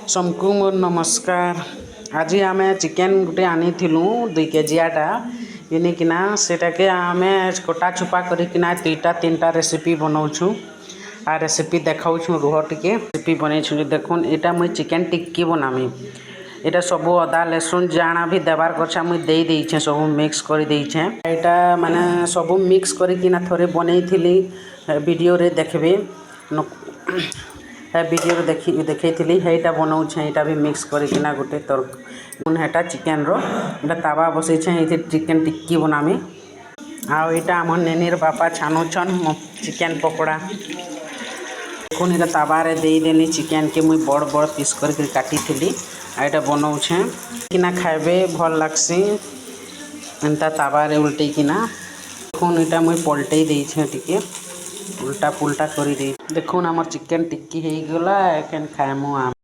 सबको मोर नमस्कार। आज आम चिकेन गुटे आनी 2 केजियाटा किनिकिना सेटाके आम कटा छुपा करकिना 3टा रेसिपी बनाऊँ। आ रेसिपी देखाऊँ रुह टिके रेसिपी बनई देखुन एटा मुई चिकेन टिक्की बनामी। एटा सब अदा लहसुन जाना भी देवार कछा मुई दे देइछे सब मिक्स कर देइछे। एटा माने सब मिक्स करकिना थोड़े बनई थिली वीडियो रे देखबे वीडियो देखी हेटा बनाऊँ। एटा भी मिक्स करकिना गोटे तरक हेटा चिकेन रो एटा तावा बसई ये चिकेन टिक्की बनामी। आउ एटा आम नेनीर बापा छानुछन चिकेन पकोड़ा देखुन एटा तावा रे दे देली चिकेन के मुई बड़ बड़ पीस करके काटी थिली। एटा बनाऊँ किना खाइबे भल लागसी एंता तावा रे उल्टे किना देखुन एटा मुई पलटई देइछे टिके उल्टा पुल्टा करी दे देखुन हमर चिकेन टिक्की हे गला एखन खाइमु आम।